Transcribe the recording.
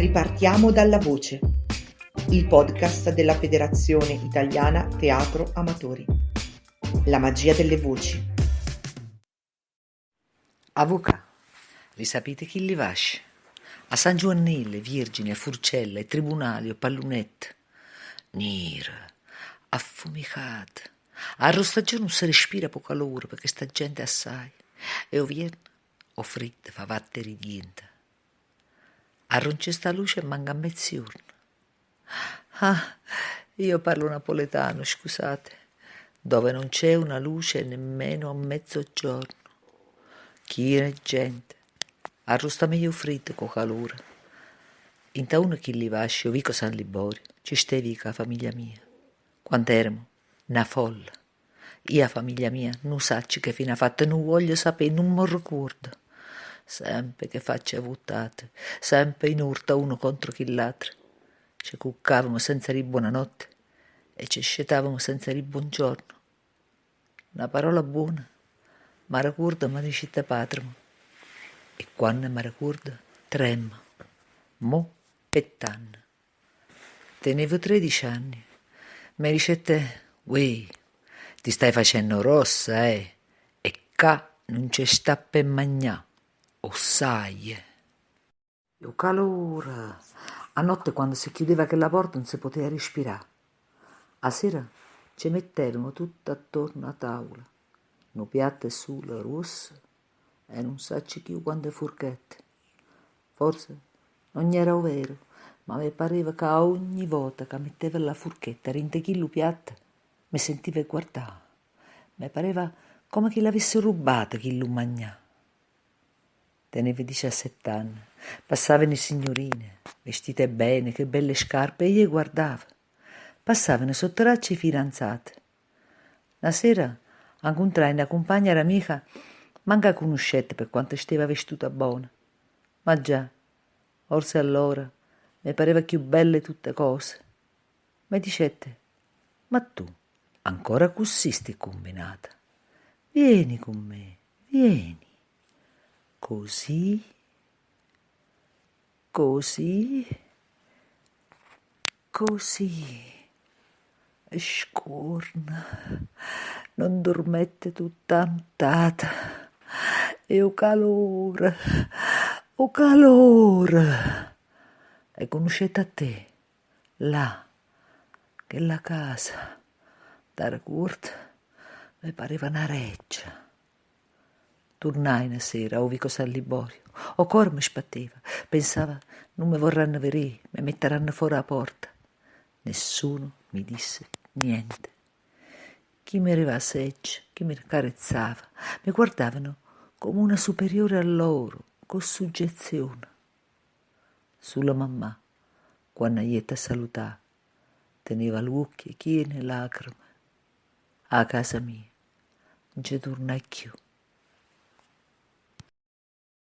Ripartiamo dalla voce, il podcast della Federazione Italiana Teatro Amatori. La magia delle voci. Avvoca, li sapete chi li vasce? A San Giovannile, Virgine, a Furcella, ai tribunali, a Pallunette. Nera, affumicata. A Rostagione non si respira poco calore perché sta gente assai. E o viene o fritta, fa vatte ridienta. A Roncesta luce manca mezzogiorno. Ah, io parlo napoletano, scusate, dove non c'è una luce nemmeno a mezzogiorno. Chi è gente? Arrosta meglio fritto con calore. In uno chi li vasci, io vico San Liborio, ci stevi con la famiglia mia. Quando eramo, una folla. Io, la famiglia mia, non sacci che fine ha fatto, non voglio sapere, non mi ricordo. Sempre che faccia vottate, sempre in urta uno contro chi l'altro. Ci cuccavamo senza dire buonanotte e ci scetavamo senza dire buongiorno. Una parola buona, ma ricorda mi dice patrimo. E quando mi ricorda, trema. Mo' pettanna. Tenevo 13 anni. Mi dicette, uè, ti stai facendo rossa, eh? E qua non c'è sta per mangià. O sai. O calore. A notte quando si chiudeva quella porta non si poteva respirare. A sera ci mettevamo tutto attorno a tavola. No piatto sulla rossa e non sacci più quante forchette. Forse non era vero, ma mi pareva che a ogni volta che metteva la forchetta rinte chillo piatto mi sentiva guardare. Mi pareva come che l'avesse rubata chillo magnà. Tenevo 17 anni, passavano signorine, vestite bene, che belle scarpe, e io guardavo. Passavano sotto tracce i fidanzati. La sera incontrai una compagna amica, manca conoscette per quanto stava vestuta buona. Ma già, forse allora mi pareva più belle tutte cose. Mi dicette, ma tu ancora così stai combinata? Vieni con me, vieni. Così, così, così. Scorna, non dormette tutta nottata. E o calore, o calore. E conoscete a te, là, che la casa, da ricordo, mi pareva una reggia. Tornai una sera a Vico San Liborio. O cor mi sbatteva. Pensava, non mi vorranno vedere, mi metteranno fuori la porta. Nessuno mi disse niente. Chi mi arrivava a seccia, chi mi carezzava, mi guardavano come una superiore a loro, con suggezione. Sulla mamma, quando gli ti salutava, teneva l'occhio pieno di lacrime. A casa mia non ci tornai più.